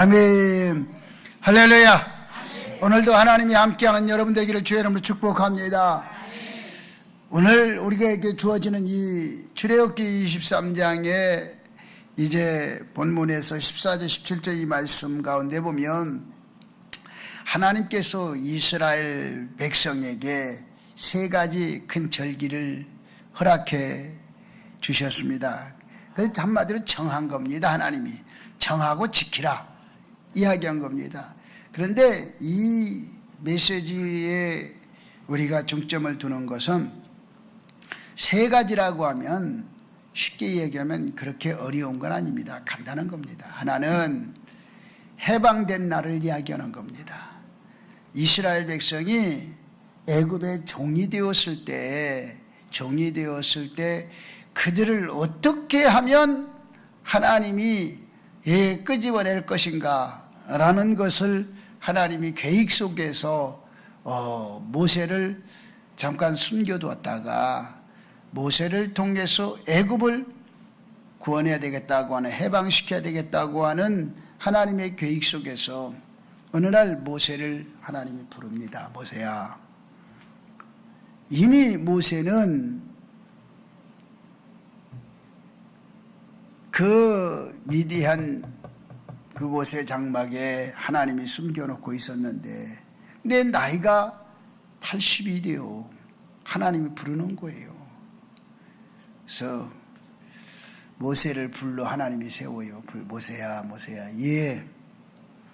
아멘. 할렐루야. 오늘도 하나님이 함께하는 여러분 되기를 주의 이름으로 축복합니다. 오늘 우리에게 주어지는 이 출애굽기 23장에 이제 본문에서 14절 17절 이 말씀 가운데 보면 하나님께서 이스라엘 백성에게 세 가지 큰 절기를 허락해 주셨습니다. 그래서 한마디로 정한 겁니다. 하나님이 정하고 지키라 이야기한 겁니다. 그런데 이 메시지에 우리가 중점을 두는 것은 세 가지라고 하면 쉽게 얘기하면 그렇게 어려운 건 아닙니다. 간단한 겁니다. 하나는 해방된 날을 이야기하는 겁니다. 이스라엘 백성이 애굽의 종이 되었을 때 그들을 어떻게 하면 하나님이 끄집어낼 것인가 라는 것을 하나님이 계획 속에서 모세를 잠깐 숨겨두었다가 모세를 통해서 애굽을 구원해야 되겠다고 하는, 해방시켜야 되겠다고 하는 하나님의 계획 속에서 어느 날 모세를 하나님이 부릅니다. 모세야. 이미 모세는 그 미디안 그곳의 장막에 하나님이 숨겨놓고 있었는데 내 나이가 80이 되어 하나님이 부르는 거예요. 그래서 모세를 불러 하나님이 세워요. 모세야, 모세야. 예,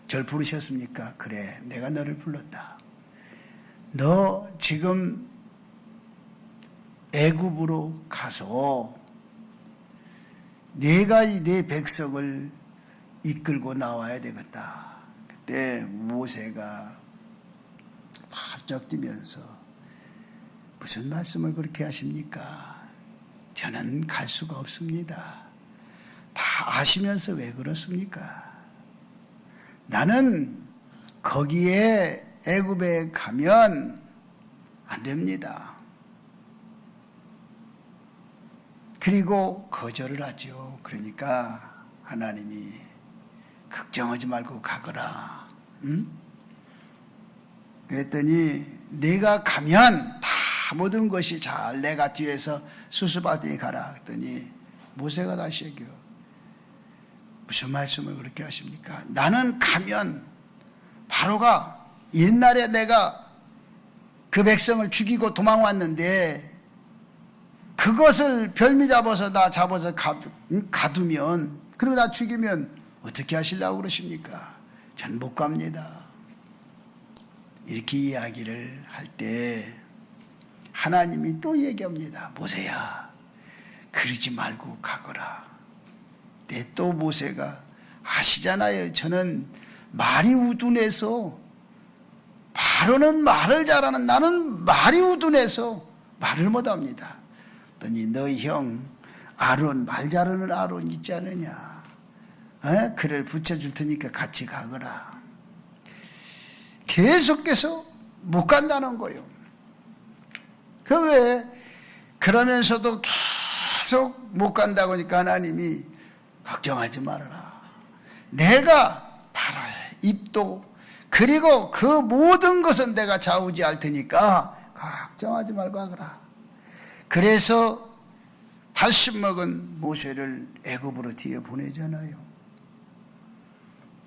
절 부르셨습니까? 그래, 내가 너를 불렀다. 너 지금 애굽으로 가서 내가 이 내 백성을 이끌고 나와야 되겠다. 그때 모세가 발쩍 뛰면서 무슨 말씀을 그렇게 하십니까? 저는 갈 수가 없습니다. 다 아시면서 왜 그렇습니까? 나는 거기에 애굽에 가면 안 됩니다. 그리고 거절을 하죠. 그러니까 하나님이 걱정하지 말고 가거라. 응? 그랬더니 내가 가면 다 모든 것이 잘 내가 뒤에서 수습하더니 가라. 그랬더니 모세가 다시 얘기해요. 무슨 말씀을 그렇게 하십니까? 나는 가면 바로가 옛날에 내가 그 백성을 죽이고 도망왔는데 그것을 별미 잡아서 나 잡아서 가두면, 그리고 나 죽이면 어떻게 하시려고 그러십니까? 전 못 갑니다. 이렇게 이야기를 할 때 하나님이 또 얘기합니다. 모세야, 그러지 말고 가거라. 네, 또 모세가 아시잖아요. 저는 말이 우둔해서, 바로는 말을 잘하는 나는 말이 우둔해서 말을 못합니다. 그랬더니 너희 형 아론, 말 잘하는 아론 있지 않느냐? 그를 붙여줄 테니까 같이 가거라. 계속해서 못 간다는 거예요. 그러면서도 계속 못 간다고 하니까 하나님이 걱정하지 말아라. 내가 발을, 입도, 그리고 그 모든 것은 내가 좌우지할 테니까 걱정하지 말고 하거라. 그래서 80 먹은 모세를 애굽으로 뒤에 보내잖아요.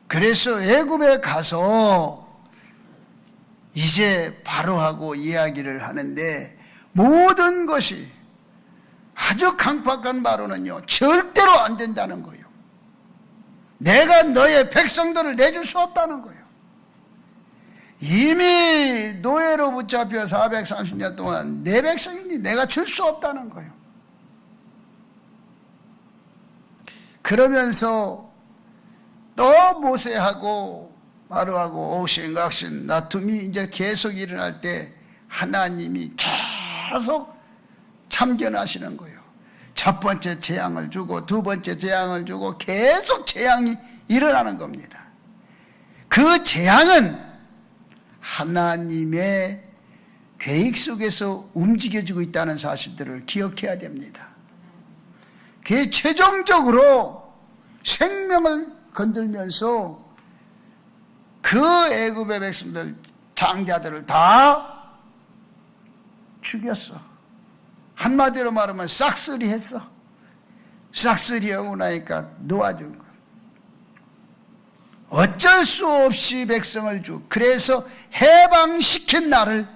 그래서 애굽에 가서 이제 바로하고 이야기를 하는데 모든 것이 아주 강팍한 바로는요, 절대로 안 된다는 거예요. 내가 너의 백성들을 내줄 수 없다는 거예요. 이미 노예로 붙잡혀 430년 동안 내 백성이니 내가 줄 수 없다는 거예요. 그러면서 또 모세하고 바로하고 옥신각신 다툼이 이제 계속 일어날 때 하나님이 계속 참견하시는 거예요. 첫 번째 재앙을 주고 두 번째 재앙을 주고 계속 재앙이 일어나는 겁니다. 그 재앙은 하나님의 계획 속에서 움직여지고 있다는 사실들을 기억해야 됩니다. 그게 최종적으로 생명을 건들면서 그 애굽의 백성들 장자들을 다 죽였어. 한마디로 말하면 싹쓸이했어. 싹쓸이하고 나니까 놓아준 거야. 어쩔 수 없이 백성을 그래서 해방시킨 날을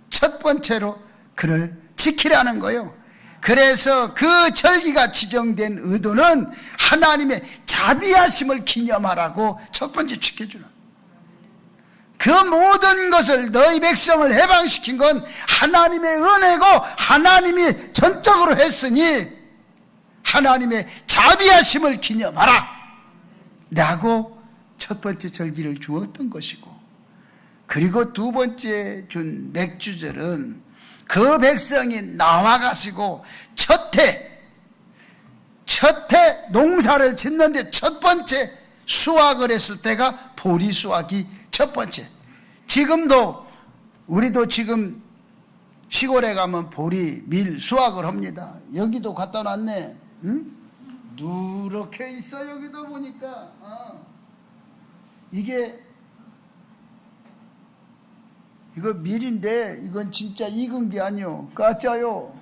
첫 번째로 그를 지키라는 거예요. 그래서 그 절기가 지정된 의도는 하나님의 자비하심을 기념하라고 첫 번째 지켜주는, 그 모든 것을 너희 백성을 해방시킨 건 하나님의 은혜고 하나님이 전적으로 했으니 하나님의 자비하심을 기념하라 라고 첫 번째 절기를 주었던 것이고, 그리고 두 번째 준 맥주절은 그 백성이 나와가시고 첫 해 농사를 짓는데 첫 번째 수확을 했을 때가 보리 수확이 첫 번째. 지금도 우리도 지금 시골에 가면 보리 밀 수확을 합니다. 여기도 갖다 놨네. 응? 누렇게 있어. 여기도 보니까 이거 밀인데 이건 진짜 익은 게 아니요, 가짜요.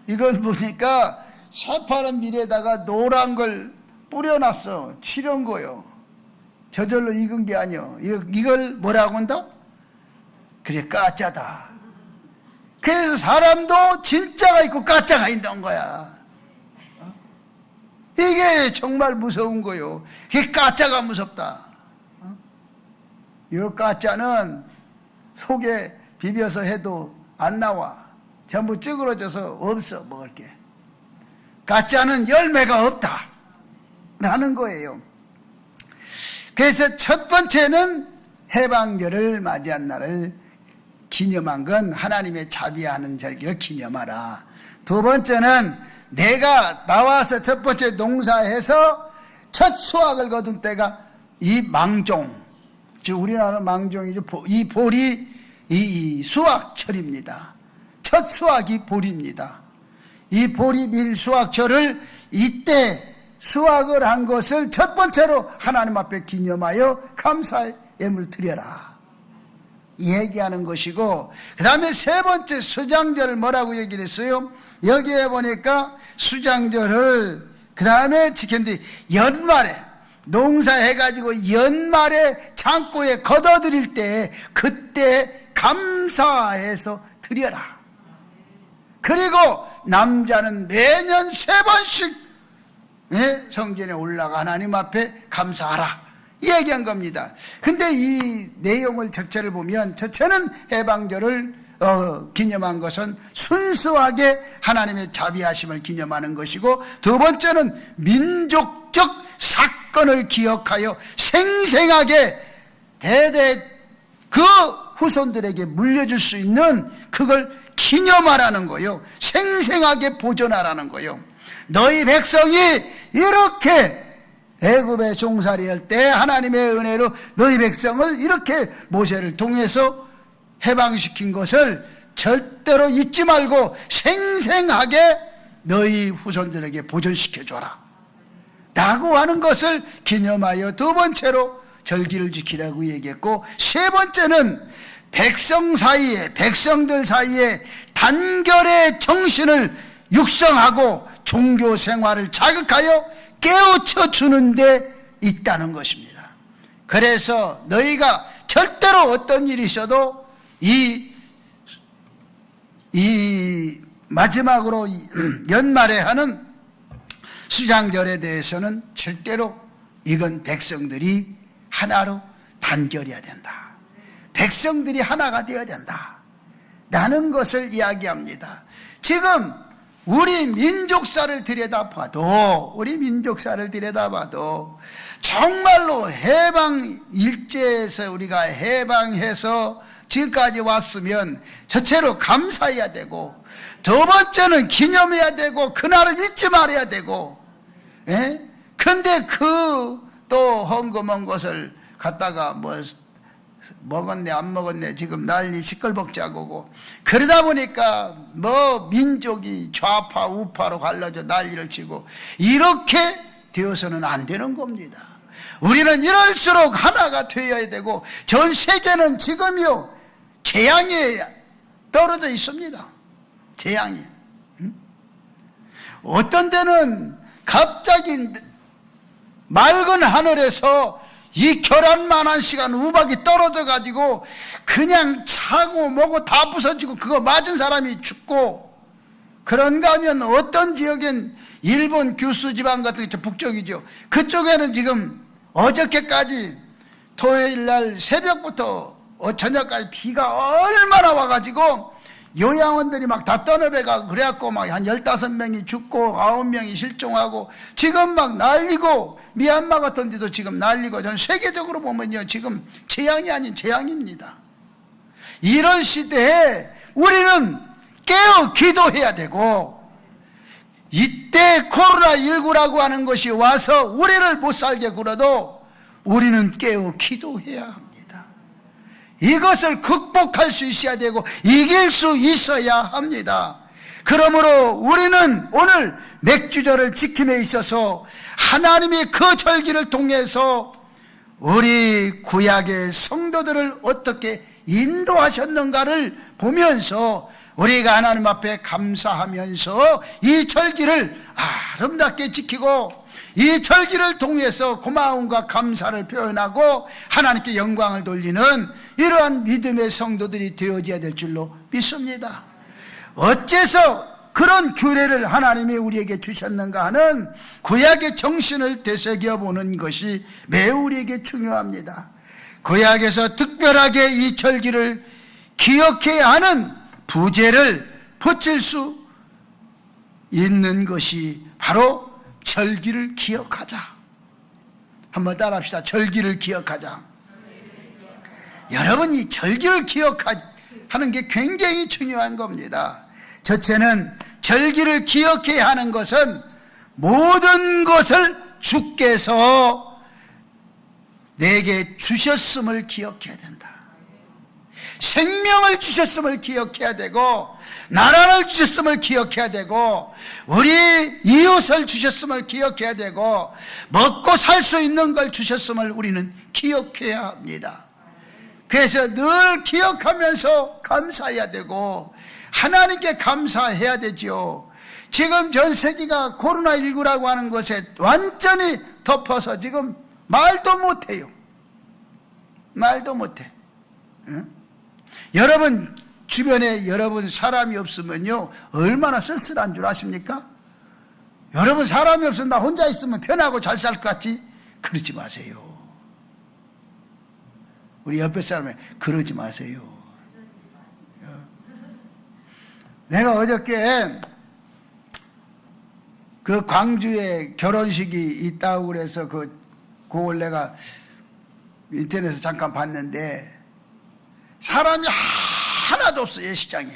이건 보니까 새파란 밀에다가 노란 걸 뿌려놨어. 칠한 거요. 저절로 익은 게 아니요. 이걸 뭐라고 한다? 그래, 가짜다. 그래서 사람도 진짜가 있고 가짜가 있는 거야. 이게 정말 무서운 거요. 이게 가짜가 무섭다. 이 가짜는 속에 비벼서 해도 안 나와. 전부 찌그러져서 없어, 먹을 게. 가짜는 열매가 없다 라는 거예요. 그래서 첫 번째는 해방절을 맞이한 날을 기념한 건 하나님의 자비하는 절기를 기념하라. 두 번째는 내가 나와서 첫 번째 농사해서 첫 수확을 거둔 때가 이 망종, 즉 우리나라 망종이죠. 이 보리, 이 수확철입니다. 첫 수확이 보리입니다. 이 보리 밀 수확철을 이때 수확을 한 것을 첫 번째로 하나님 앞에 기념하여 감사의 예물 드려라 얘기하는 것이고, 그 다음에 세 번째 수장절을 뭐라고 얘기를 했어요? 여기에 보니까 수장절을 그 다음에 지켰는데 연말에 농사해가지고 연말에 창고에 걷어들일 때 그때 감사해서 드려라. 그리고 남자는 매년 3번씩 성전에 올라가 하나님 앞에 감사하라 얘기한 겁니다. 근데 이 내용을 전체를 보면, 첫째는 해방절을 기념한 것은 순수하게 하나님의 자비하심을 기념하는 것이고, 두 번째는 민족적 사건을 기억하여 생생하게 대대 그 후손들에게 물려줄 수 있는 그걸 기념하라는 거예요. 생생하게 보존하라는 거예요. 너희 백성이 이렇게 애굽에 종살이 할 때 하나님의 은혜로 너희 백성을 이렇게 모세를 통해서 해방시킨 것을 절대로 잊지 말고 생생하게 너희 후손들에게 보존시켜줘라 라고 하는 것을 기념하여 두 번째로 절기를 지키라고 얘기했고, 세 번째는 백성들 사이에 단결의 정신을 육성하고 종교 생활을 자극하여 깨우쳐 주는 데 있다는 것입니다. 그래서 너희가 절대로 어떤 일이 있어도 이 마지막으로 연말에 하는 수장절에 대해서는 절대로 이건 백성들이 하나로 단결해야 된다. 백성들이 하나가 되어야 된다 라는 것을 이야기합니다. 지금 우리 민족사를 들여다봐도 정말로 해방 일제에서 우리가 해방해서 지금까지 왔으면 첫째로 감사해야 되고, 두 번째는 기념해야 되고, 그날을 잊지 말아야 되고, 근데 또 헌금한 것을 갖다가 먹었네 안 먹었네 지금 난리 시끌벅적하고, 그러다 보니까 민족이 좌파 우파로 갈라져 난리를 치고 이렇게 되어서는 안 되는 겁니다. 우리는 이럴수록 하나가 되어야 되고, 전 세계는 지금요 재앙에 떨어져 있습니다. 재앙이. 어떤 데는 갑자기 맑은 하늘에서 이 결함만한 시간 우박이 떨어져 가지고 그냥 차고 뭐고 다 부서지고 그거 맞은 사람이 죽고, 그런가 하면 어떤 지역엔 일본 규슈 지방 같은 게 북쪽이죠. 그쪽에는 지금 어저께까지 토요일 날 새벽부터 저녁까지 비가 얼마나 와가지고 요양원들이 막 다 떠내려가고 그래갖고 막 한 15명이 죽고 9명이 실종하고 지금 막 난리고, 미얀마 같은 데도 지금 난리고, 전 세계적으로 보면요 지금 재앙이 아닌 재앙입니다. 이런 시대에 우리는 깨어 기도해야 되고, 이때 코로나19라고 하는 것이 와서 우리를 못 살게 굴어도 우리는 깨어 기도해야 합니다. 이것을 극복할 수 있어야 되고 이길 수 있어야 합니다. 그러므로 우리는 오늘 맥주절을 지킴에 있어서 하나님이 그 절기를 통해서 우리 구약의 성도들을 어떻게 인도하셨는가를 보면서 우리가 하나님 앞에 감사하면서 이 절기를 아름답게 지키고, 이 절기를 통해서 고마움과 감사를 표현하고 하나님께 영광을 돌리는 이러한 믿음의 성도들이 되어져야 될 줄로 믿습니다. 어째서 그런 규례를 하나님이 우리에게 주셨는가 하는 구약의 정신을 되새겨보는 것이 매우 우리에게 중요합니다. 구약에서 특별하게 이 절기를 기억해야 하는 부제를 붙일 수 있는 것이 바로 절기를 기억하자. 한번 따라합시다. 절기를 기억하자. 여러분, 이 절기를 기억하는 게 굉장히 중요한 겁니다. 첫째는 절기를 기억해야 하는 것은 모든 것을 주께서 내게 주셨음을 기억해야 된다. 생명을 주셨음을 기억해야 되고, 나라를 주셨음을 기억해야 되고, 우리 이웃을 주셨음을 기억해야 되고, 먹고 살 수 있는 걸 주셨음을 우리는 기억해야 합니다. 그래서 늘 기억하면서 감사해야 되고 하나님께 감사해야 되죠. 지금 전 세계가 코로나19라고 하는 것에 완전히 덮어서 지금 말도 못해요. 말도 못해. 응? 여러분 주변에 여러분 사람이 없으면요 얼마나 쓸쓸한 줄 아십니까? 여러분 사람이 없으면 나 혼자 있으면 편하고 잘 살 것 같지? 그러지 마세요. 우리 옆에 사람에 그러지 마세요. 내가 어저께 그 광주에 결혼식이 있다고 그래서 그걸 내가 인터넷에서 잠깐 봤는데 사람이 하나도 없어, 예식장에.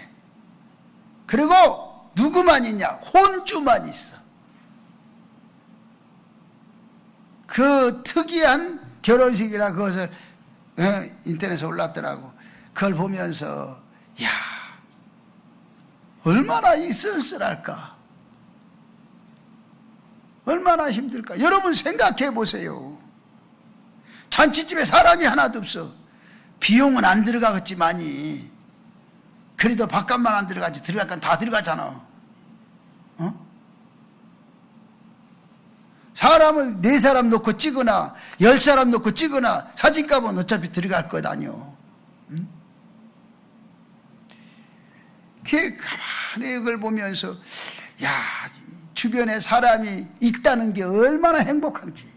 그리고 누구만 있냐? 혼주만 있어. 그 특이한 결혼식이라 그것을 인터넷에 올랐더라고. 그걸 보면서 야, 얼마나 쓸쓸할까, 얼마나 힘들까. 여러분 생각해 보세요. 잔치집에 사람이 하나도 없어. 비용은 안 들어가겠지만이 그래도 밥값만 안 들어가지 들어갈 건 다 들어가잖아. 사람을 4사람 놓고 찍거나 10사람 놓고 찍거나 사진값은 어차피 들어갈 것 아니요. 가만히 이걸 보면서 야, 주변에 사람이 있다는 게 얼마나 행복한지.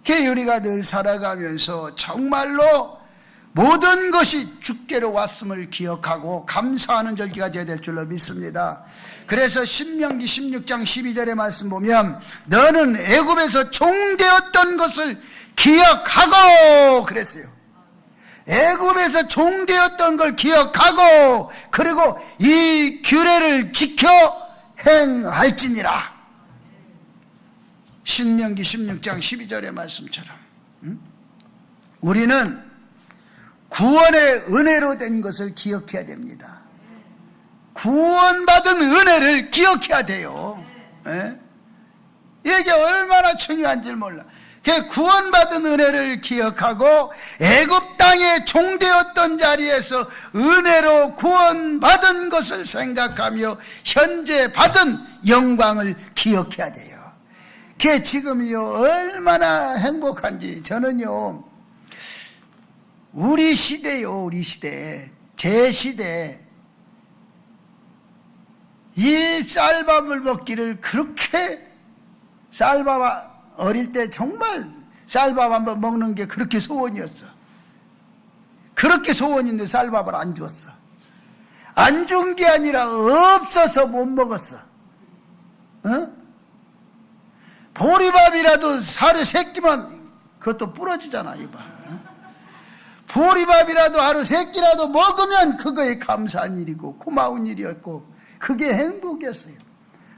우리가 늘 살아가면서 정말로 모든 것이 주께로 왔음을 기억하고 감사하는 절기가 되어야 될 줄로 믿습니다. 그래서 신명기 16장 12절의 말씀 보면 너는 애굽에서 종되었던 것을 기억하고 그랬어요. 애굽에서 종되었던 걸 기억하고 그리고 이 규례를 지켜 행할지니라. 신명기 16장 12절의 말씀처럼 우리는 구원의 은혜로 된 것을 기억해야 됩니다. 구원받은 은혜를 기억해야 돼요. 예? 이게 얼마나 중요한지 몰라. 그 구원받은 은혜를 기억하고 애굽 땅에 종되었던 자리에서 은혜로 구원받은 것을 생각하며 현재 받은 영광을 기억해야 돼요. 그게 지금이요 얼마나 행복한지. 저는요 우리 시대요, 우리 시대, 제 시대 이 쌀밥을 먹기를 그렇게, 쌀밥 어릴 때 정말 쌀밥 한번 먹는 게 그렇게 소원이었어. 그렇게 소원인데 쌀밥을 안 주었어. 안 준 게 아니라 없어서 못 먹었어. 어? 보리밥이라도 하루 3끼만, 그것도 부러지잖아 이봐. 어? 보리밥이라도 하루 3끼라도 먹으면 그거에 감사한 일이고 고마운 일이었고 그게 행복이었어요.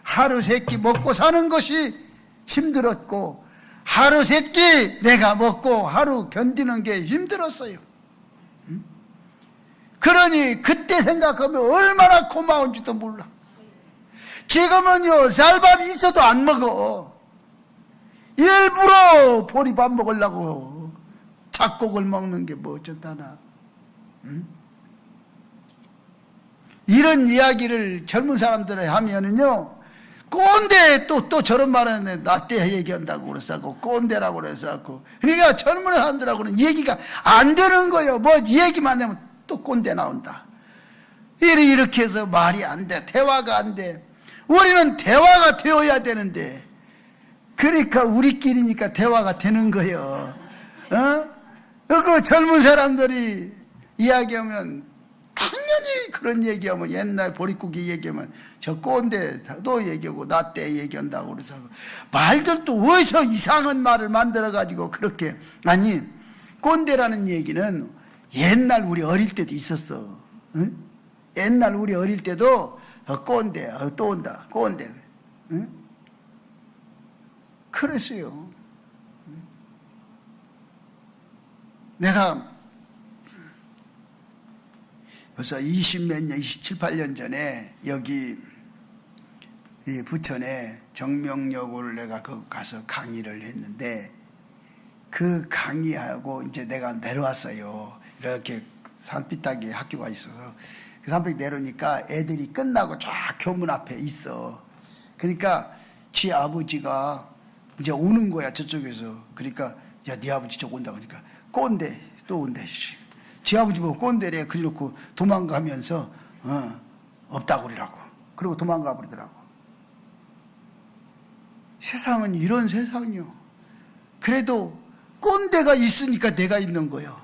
하루 3끼 먹고 사는 것이 힘들었고 하루 3끼 내가 먹고 하루 견디는 게 힘들었어요. 그러니 그때 생각하면 얼마나 고마운지도 몰라. 지금은요 쌀밥이 있어도 안 먹어. 일부러 보리밥 먹으려고 잡곡을 먹는 게 뭐 어쩐다나. 이런 이야기를 젊은 사람들이 하면은요 꼰대, 또 저런 말은 나 때 얘기한다고 그랬었고 꼰대라고 그랬었고, 그러니까 젊은 사람들하고는 얘기가 안 되는 거예요. 뭐 얘기만 하면 또 꼰대 나온다. 이렇게 해서 말이 안 돼. 대화가 안 돼. 우리는 대화가 되어야 되는데, 그러니까 우리끼리니까 대화가 되는 거예요. 그 젊은 사람들이 이야기하면 당연히 그런 얘기하면, 옛날 보릿고기 얘기하면 저 꼰대도 얘기하고 나 때 얘기한다고 그래서 말들도 어디서 이상한 말을 만들어가지고 그렇게. 아니, 꼰대라는 얘기는 옛날 우리 어릴 때도 있었어. 응? 옛날 우리 어릴 때도 꼰대, 또 온다, 꼰대. 응? 그랬어요. 내가 벌써 20몇 년, 27, 8년 전에 여기 이 부천에 정명여고를 내가 그 가서 강의를 했는데, 그 강의하고 이제 내가 내려왔어요. 이렇게 산비탈기 학교가 있어서 그 산비탈기 내려오니까 애들이 끝나고 쫙 교문 앞에 있어. 그러니까 지 아버지가 이제 오는 거야 저쪽에서. 그러니까 야, 네 아버지 저 온다. 그러니까 꼰대 또 온대. 지 아버지 보고 꼰대래. 그래놓고 도망가면서 없다고 그러라고. 그리고 도망가 버리더라고. 세상은 이런 세상이요. 그래도 꼰대가 있으니까 내가 있는 거예요.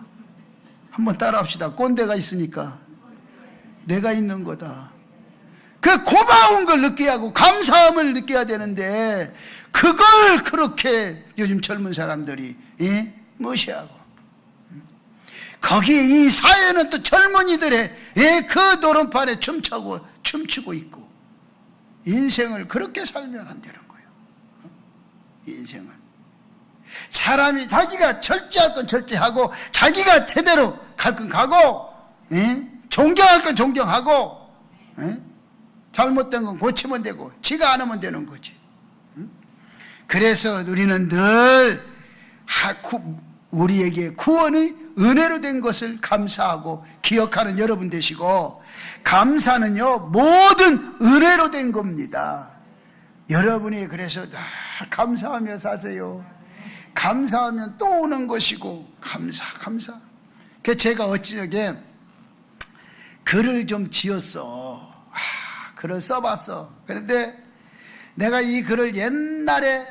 한번 따라합시다. 꼰대가 있으니까 내가 있는 거다. 그 고마운 걸 느껴야 하고 감사함을 느껴야 되는데, 그걸 그렇게 요즘 젊은 사람들이 무시하고, 거기에 이 사회는 또 젊은이들의 그 노름판에 춤추고 있고, 인생을 그렇게 살면 안 되는 거예요. 인생을 사람이 자기가 절제할 건 절제하고, 자기가 제대로 갈 건 가고, 존경할 건 존경하고, 잘못된 건 고치면 되고, 지가 안 하면 되는 거지. 그래서 우리는 늘 우리에게 구원의 은혜로 된 것을 감사하고 기억하는 여러분 되시고, 감사는요 모든 은혜로 된 겁니다. 여러분이 그래서 늘 감사하며 사세요. 감사하면 또 오는 것이고, 감사. 그래서 제가 어찌저게 글을 좀 지었어. 글을 써봤어. 그런데 내가 이 글을 옛날에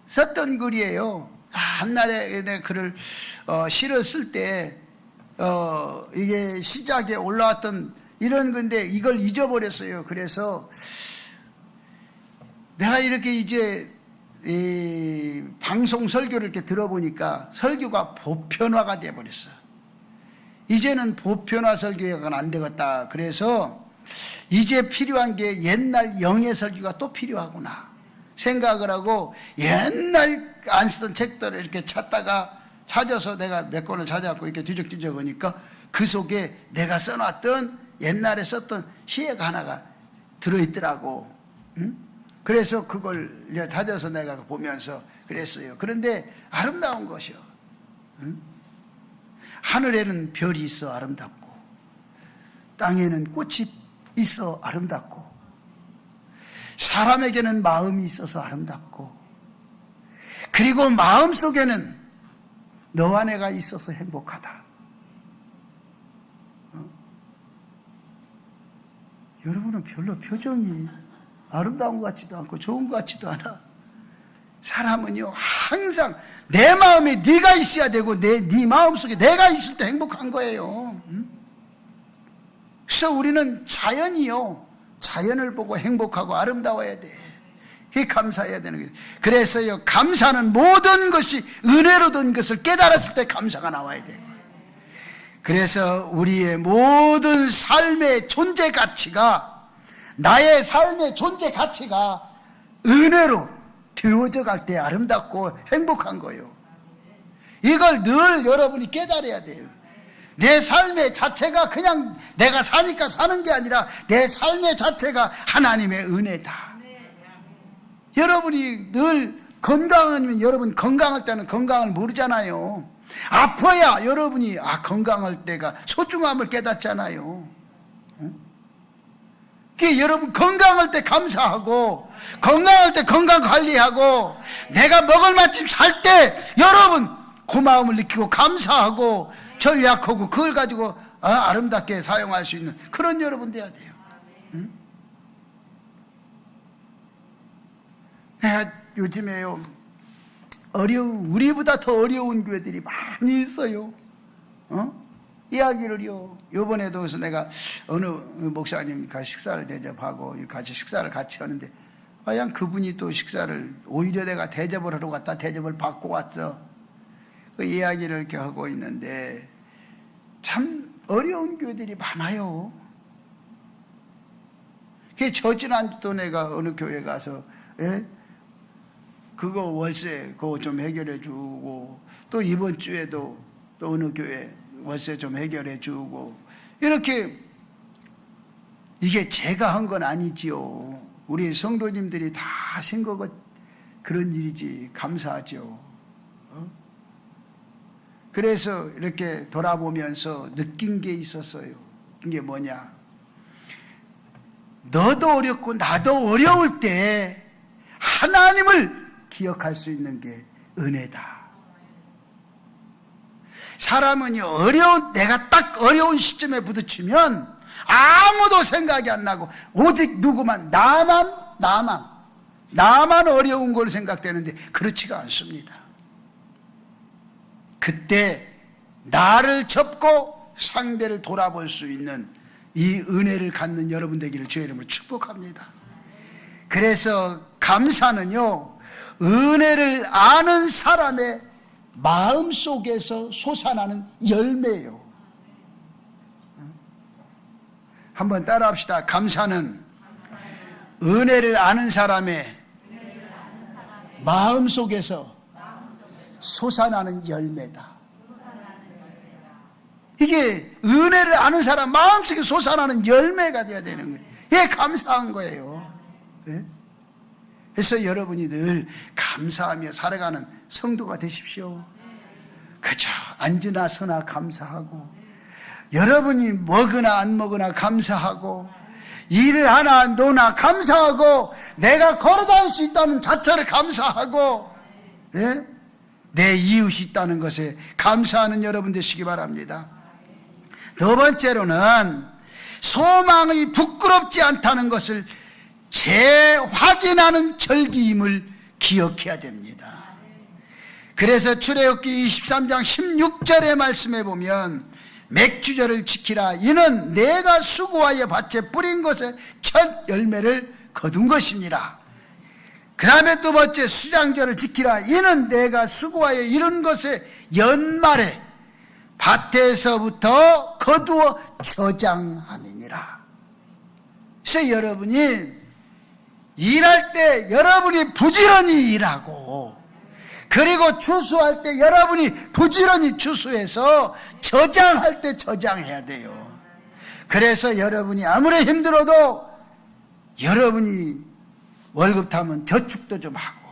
썼던 글이에요. 한날에 내 글을 시를 쓸 때 이게 시작에 올라왔던 이런 건데 이걸 잊어버렸어요. 그래서 내가 이렇게 이제 이 방송 설교를 이렇게 들어보니까 설교가 보편화가 돼버렸어. 이제는 보편화 설교가 안 되겠다. 그래서 이제 필요한 게 옛날 영의 설교가 또 필요하구나 생각을 하고, 옛날 안 쓰던 책들을 이렇게 찾아서 내가 몇 권을 찾아갖고 이렇게 뒤적뒤적 하니까 그 속에 내가 써놨던 옛날에 썼던 시가 하나가 들어있더라고. 그래서 그걸 찾아서 내가 보면서 그랬어요. 그런데 아름다운 것이요. 응? 하늘에는 별이 있어 아름답고, 땅에는 꽃이 있어 아름답고, 사람에게는 마음이 있어서 아름답고, 그리고 마음속에는 너와 내가 있어서 행복하다. 여러분은 별로 표정이 아름다운 것 같지도 않고 좋은 것 같지도 않아. 사람은요 항상 내 마음에 네가 있어야 되고 네 마음속에 내가 있을 때 행복한 거예요. 그래서 우리는 자연을 보고 행복하고 아름다워야 돼. 이 감사해야 되는 거예요. 그래서요 감사는 모든 것이 은혜로 된 것을 깨달았을 때 감사가 나와야 돼요. 그래서 우리의 모든 삶의 존재 가치가, 나의 삶의 존재 가치가 은혜로 되어져 갈 때 아름답고 행복한 거예요. 이걸 늘 여러분이 깨달아야 돼요. 내 삶의 자체가 그냥 내가 사니까 사는 게 아니라 내 삶의 자체가 하나님의 은혜다. 여러분이 늘 건강하면 여러분 건강할 때는 건강을 모르잖아요. 아파야 여러분이 건강할 때가 소중함을 깨닫잖아요. 여러분 건강할 때 감사하고, 건강할 때 건강 관리하고, 내가 먹을 맛집 살 때 여러분 고마움을 느끼고 감사하고 전략하고 그걸 가지고 아름답게 사용할 수 있는 그런 여러분 돼야 돼요. 요즘에요 우리보다 더 어려운 교회들이 많이 있어요. 이야기를요 요번에도 그래서 내가 어느 목사님과 식사를 대접하고 같이 식사를 같이 하는데 그냥 그분이 또 식사를 오히려 내가 대접을 하러 갔다 대접을 받고 왔어. 그 이야기를 이렇게 하고 있는데 참 어려운 교회들이 많아요. 저 지난주도 내가 어느 교회 가서 그거 월세 그거 좀 해결해 주고, 또 이번 주에도 또 어느 교회 월세 좀 해결해 주고, 이렇게 이게 제가 한 건 아니지요. 우리 성도님들이 다 하신 거 그런 일이지. 감사하죠. 그래서 이렇게 돌아보면서 느낀 게 있었어요. 이게 뭐냐, 너도 어렵고 나도 어려울 때 하나님을 기억할 수 있는 게 은혜다. 사람은요 내가 딱 어려운 시점에 부딪히면 아무도 생각이 안 나고 오직 누구만 나만 어려운 걸 생각되는데 그렇지가 않습니다. 그때 나를 접고 상대를 돌아볼 수 있는 이 은혜를 갖는 여러분 되기를 주의 이름으로 축복합니다. 그래서 감사는요 은혜를 아는 사람의 마음속에서 솟아나는 열매예요. 한번 따라합시다. 감사는 은혜를 아는 사람의 마음속에서 솟아나는 열매다. 이게 은혜를 아는 사람 마음속에 솟아나는 열매가 되어야 되는 거예요. 이게 감사한 거예요. 그래서 여러분이 늘 감사하며 살아가는 성도가 되십시오. 그저 앉으나 서나 감사하고, 여러분이 먹으나 안 먹으나 감사하고, 일을 하나 노나 감사하고, 내가 걸어다닐 수 있다는 자체를 감사하고, 내 이웃이 있다는 것에 감사하는 여러분 되시기 바랍니다. 두 번째로는 소망이 부끄럽지 않다는 것을 재확인하는 절기임을 기억해야 됩니다. 그래서 출애굽기 23장 16절의 말씀에 보면 맥주절을 지키라. 이는 내가 수고하여 밭에 뿌린 것에 첫 열매를 거둔 것이니라. 그 다음에 두 번째 수장절을 지키라. 이는 내가 수고하여 이룬 것에 연말에 밭에서부터 거두어 저장함이니라. 그래서 여러분이 일할 때 여러분이 부지런히 일하고, 그리고 추수할 때 여러분이 부지런히 추수해서 저장할 때 저장해야 돼요. 그래서 여러분이 아무리 힘들어도 여러분이 월급 타면 저축도 좀 하고,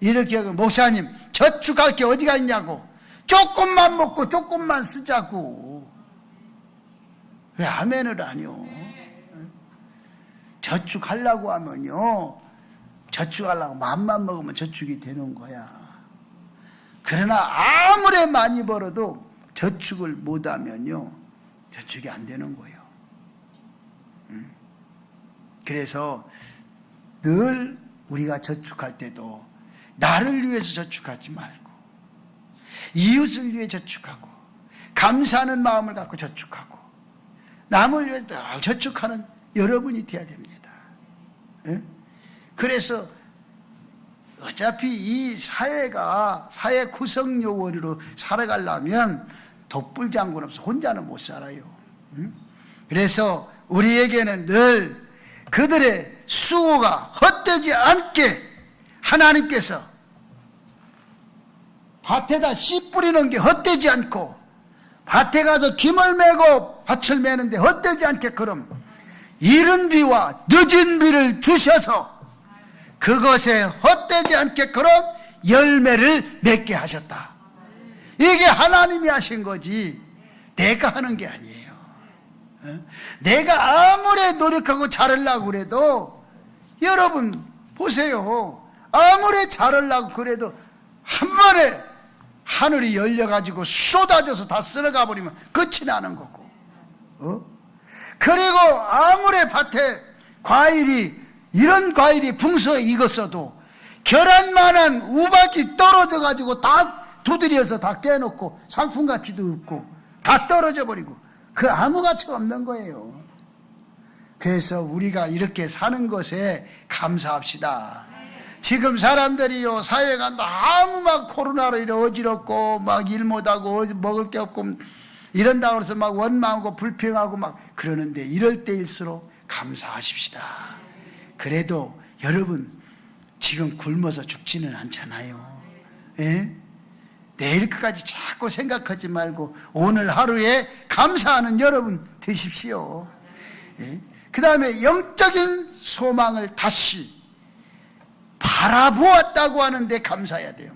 이렇게 하고, 목사님 저축할 게 어디가 있냐고, 조금만 먹고 조금만 쓰자고. 왜 아멘을 하뇨? 저축하려고 하면요, 저축하려고 맘만 먹으면 저축이 되는 거야. 그러나 아무리 많이 벌어도 저축을 못하면요, 저축이 안 되는 거예요. 그래서 늘 우리가 저축할 때도 나를 위해서 저축하지 말고 이웃을 위해 저축하고 감사하는 마음을 갖고 저축하고 남을 위해서 저축하는 여러분이 되어야 됩니다. 그래서 어차피 이 사회가 사회 구성 요원으로 살아가려면 독불장군 없어 혼자는 못 살아요. 그래서 우리에게는 늘 그들의 수고가 헛되지 않게 하나님께서 밭에다 씨 뿌리는 게 헛되지 않고 밭에 가서 김을 메고 밭을 메는데 헛되지 않게끔 이른 비와 늦은 비를 주셔서 그것에 헛되지 않게끔 열매를 맺게 하셨다. 이게 하나님이 하신 거지 내가 하는 게 아니에요. 내가 아무리 노력하고 잘하려고 그래도 여러분 보세요. 아무리 잘하려고 그래도 한 번에 하늘이 열려가지고 쏟아져서 다 쓸어가 버리면 끝이 나는 거고, 그리고 아무리 밭에 이런 과일이 풍성해 익었어도 계란만한 우박이 떨어져가지고 다 두드려서 다 깨놓고 상품 가치도 없고 다 떨어져 버리고 그 아무 가치가 없는 거예요. 그래서 우리가 이렇게 사는 것에 감사합시다. 지금 사람들이요, 사회가 너무 막 코로나로 이래 어지럽고 막 일 못하고 먹을 게 없고 이런다고 해서 막 원망하고 불평하고 막 그러는데 이럴 때일수록 감사하십시다. 그래도 여러분 지금 굶어서 죽지는 않잖아요. 예? 내일 끝까지 자꾸 생각하지 말고 오늘 하루에 감사하는 여러분 되십시오. 예? 그 다음에 영적인 소망을 다시 바라보았다고 하는데 감사해야 돼요.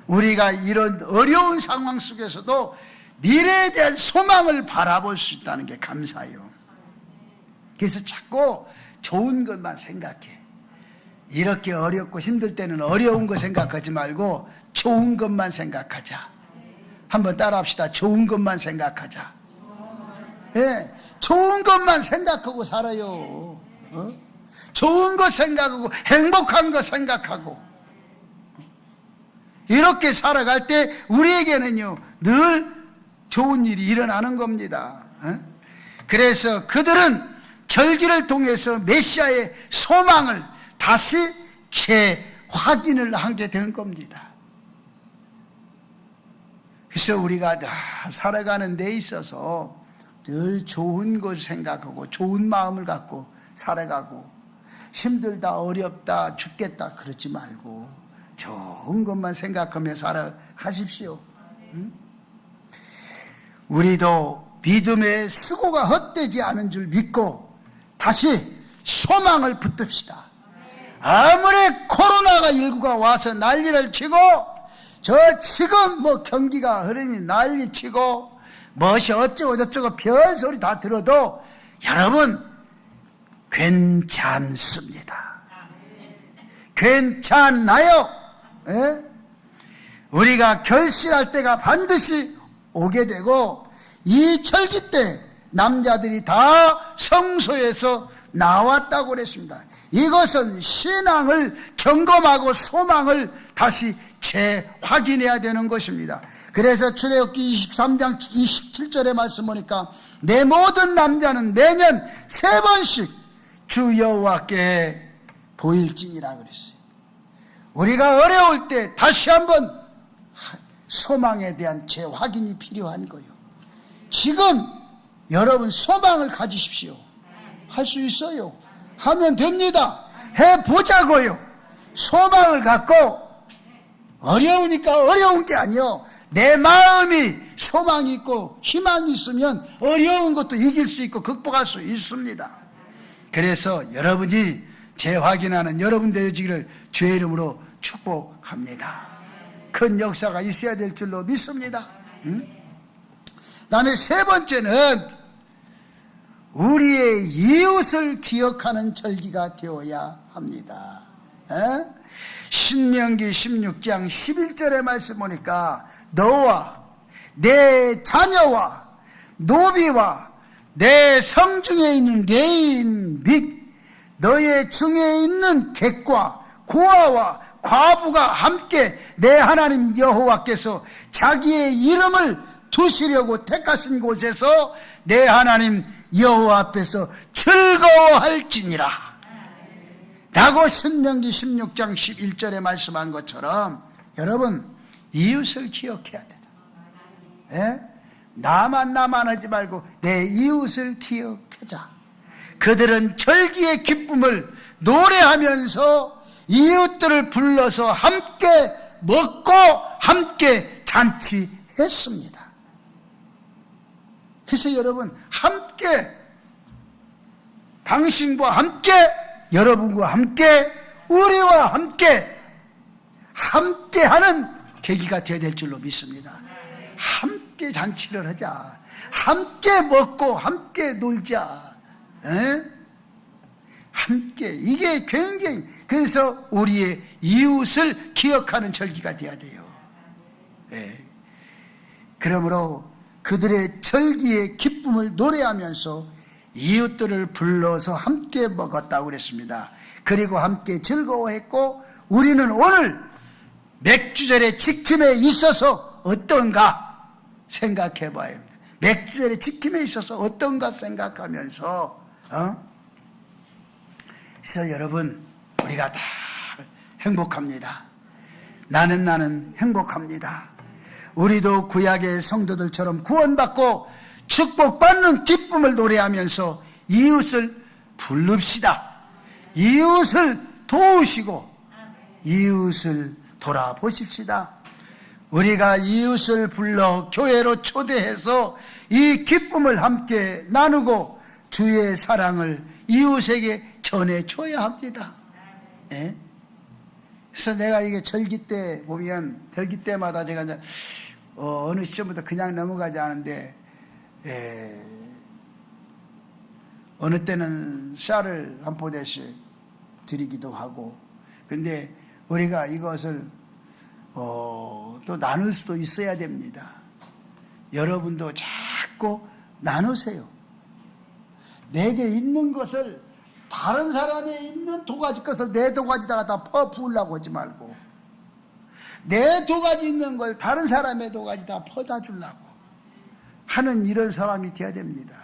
우리가 이런 어려운 상황 속에서도 미래에 대한 소망을 바라볼 수 있다는 게 감사해요. 그래서 자꾸 좋은 것만 생각해. 이렇게 어렵고 힘들 때는 어려운 거 생각하지 말고 좋은 것만 생각하자. 한번 따라합시다. 좋은 것만 생각하자. 예, 좋은 것만 생각하고 살아요. 좋은 것 생각하고 행복한 것 생각하고 이렇게 살아갈 때 우리에게는요 늘 좋은 일이 일어나는 겁니다. 그래서 그들은 절기를 통해서 메시아의 소망을 다시 재확인을 하게 된 겁니다. 그래서 우리가 살아가는 데 있어서 늘 좋은 것 생각하고 좋은 마음을 갖고 살아가고 힘들다 어렵다 죽겠다 그러지 말고 좋은 것만 생각하며 살아가십시오. 우리도 믿음의 수고가 헛되지 않은 줄 믿고 다시 소망을 붙듭시다. 아무리 코로나19가 와서 난리를 치고 지금 경기가 흐름이 난리치고 무엇이 어쩌고 저쩌고 별소리 다 들어도 여러분 괜찮습니다. 괜찮나요? 예? 우리가 결실할 때가 반드시 오게 되고 이 절기 때 남자들이 다 성소에서 나왔다고 그랬습니다. 이것은 신앙을 점검하고 소망을 다시 재확인해야 되는 것입니다. 그래서 출애굽기 23장 27절의 말씀 보니까 내 모든 남자는 매년 3번씩 주 여호와께 보일지니라 그랬어요. 우리가 어려울 때 다시 한번 소망에 대한 재확인이 필요한 거예요. 지금 여러분 소망을 가지십시오. 할 수 있어요. 하면 됩니다. 해보자고요. 소망을 갖고 어려우니까 어려운 게 아니요. 내 마음이 소망이 있고 희망이 있으면 어려운 것도 이길 수 있고 극복할 수 있습니다. 그래서 여러분이 재확인하는 여러분 되어지기를 주의 이름으로 축복합니다. 큰 역사가 있어야 될 줄로 믿습니다. 다음에 세 번째는 우리의 이웃을 기억하는 절기가 되어야 합니다. 신명기 16장 11절의 말씀 보니까 너와 내 자녀와 노비와 내 성중에 있는 레인 및 너의 중에 있는 객과 고아와 과부가 함께 내 하나님 여호와께서 자기의 이름을 두시려고 택하신 곳에서 내 하나님 여호와 앞에서 즐거워할지니라 라고 신명기 16장 11절에 말씀한 것처럼 여러분 이웃을 기억해야 되죠. 나만 하지 말고 내 이웃을 기억하자. 그들은 절기의 기쁨을 노래하면서 이웃들을 불러서 함께 먹고 함께 잔치했습니다. 그래서 여러분 함께 당신과 함께 여러분과 함께 우리와 함께하는 계기가 되어야 될 줄로 믿습니다. 함께 잔치를 하자. 함께 먹고 함께 놀자. 함께 이게 굉장히 그래서 우리의 이웃을 기억하는 절기가 되어야 돼요. 그러므로 그들의 절기의 기쁨을 노래하면서 이웃들을 불러서 함께 먹었다고 그랬습니다. 그리고 함께 즐거워했고 우리는 오늘 맥주절의 지킴에 있어서 어떤가 생각해 봐야 합니다. 맥주절의 지킴에 있어서 어떤가 생각하면서 그래서 여러분 우리가 다 행복합니다. 나는 행복합니다. 우리도 구약의 성도들처럼 구원받고 축복받는 기쁨을 노래하면서 이웃을 부릅시다. 이웃을 도우시고 이웃을 돌아보십시다. 우리가 이웃을 불러 교회로 초대해서 이 기쁨을 함께 나누고 주의 사랑을 이웃에게 전해줘야 합니다. 그래서 내가 이게 절기 때 보면 절기 때마다 제가 이제 어느 시점부터 그냥 넘어가지 않은데 어느 때는 쌀을 한 포대씩 드리기도 하고 근데 우리가 이것을 또 나눌 수도 있어야 됩니다. 여러분도 자꾸 나누세요. 내게 있는 것을 다른 사람의 있는 도가지 것을 내 도가지다가 다 퍼부으려고 하지 말고 내 도가지 있는 걸 다른 사람의 도가지다 퍼다 주려고 하는 이런 사람이 되어야 됩니다.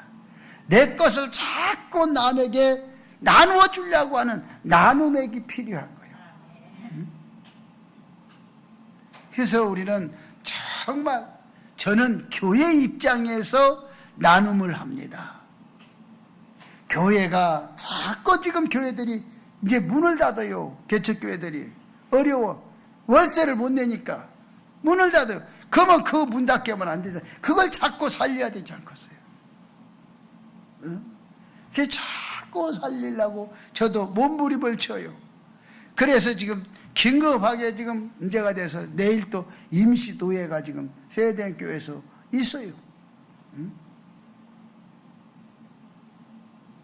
내 것을 자꾸 남에게 나누어 주려고 하는 나눔액이 필요한 거예요. 그래서 우리는 정말 저는 교회 입장에서 나눔을 합니다. 교회가 자꾸 지금 교회들이 이제 문을 닫아요. 개척교회들이 어려워. 월세를 못 내니까 문을 닫아요. 그러면 그 문 닫게 하면 안 되잖아요. 그걸 자꾸 살려야 되지 않겠어요? 그게 자꾸 살리려고 저도 몸부림을 쳐요. 그래서 지금 긴급하게 지금 문제가 돼서 내일 또 임시도회가 지금 세대교회에서 있어요.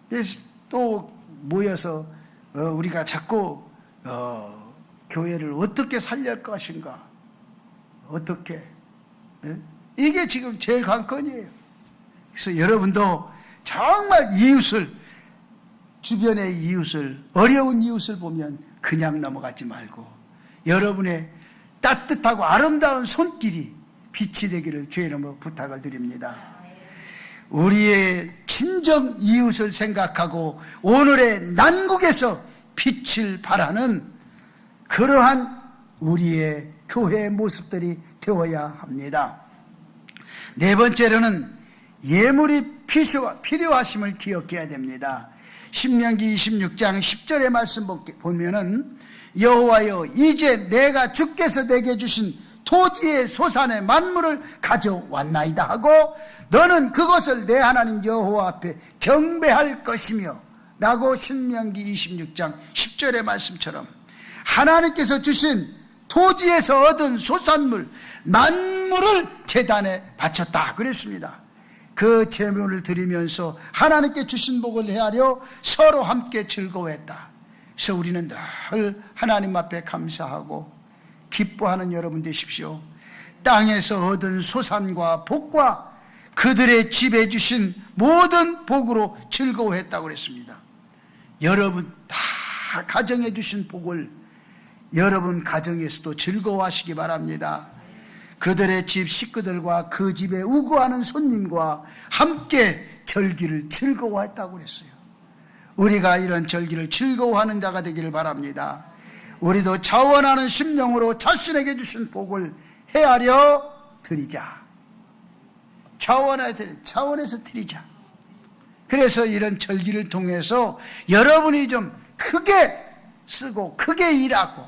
그래서 또 모여서 우리가 자꾸 교회를 어떻게 살릴 것인가 어떻게 이게 지금 제일 관건이에요. 그래서 여러분도 정말 이웃을 주변의 이웃을 어려운 이웃을 보면 그냥 넘어가지 말고 여러분의 따뜻하고 아름다운 손길이 빛이 되기를 주의 이름으로 부탁을 드립니다. 우리의 친정 이웃을 생각하고 오늘의 난국에서 빛을 발하는 그러한 우리의 교회의 모습들이 되어야 합니다. 네 번째로는 예물이 필요하심을 기억해야 됩니다. 신명기 26장 10절의 말씀 보면은 여호와여 이제 내가 주께서 내게 주신 토지의 소산의 만물을 가져왔나이다 하고 너는 그것을 내 하나님 여호와 앞에 경배할 것이며 라고 신명기 26장 10절의 말씀처럼 하나님께서 주신 토지에서 얻은 소산물 만물을 제단에 바쳤다 그랬습니다. 그 제물을 드리면서 하나님께 주신 복을 헤아려 서로 함께 즐거워했다. 그래서 우리는 늘 하나님 앞에 감사하고 기뻐하는 여러분 되십시오. 땅에서 얻은 소산과 복과 그들의 집에 주신 모든 복으로 즐거워했다고 그랬습니다. 여러분 다 가정에 주신 복을 여러분 가정에서도 즐거워하시기 바랍니다. 그들의 집 식구들과 그 집에 우거하는 손님과 함께 절기를 즐거워했다고 그랬어요. 우리가 이런 절기를 즐거워하는 자가 되기를 바랍니다. 우리도 자원하는 심령으로 자신에게 주신 복을 헤아려 드리자. 자원해서 드리자. 그래서 이런 절기를 통해서 여러분이 좀 크게 쓰고 크게 일하고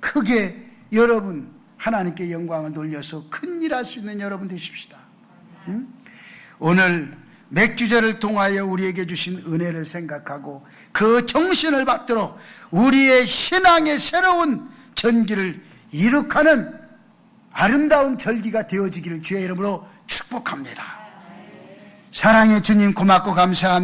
크게 여러분 하나님께 영광을 돌려서 큰 일할 수 있는 여러분 되십시다. 오늘 맥주제를 통하여 우리에게 주신 은혜를 생각하고 그 정신을 받들어 우리의 신앙의 새로운 전기를 이룩하는 아름다운 절기가 되어지기를 주의 이름으로 축복합니다. 사랑의 주님 고맙고 감사합니다.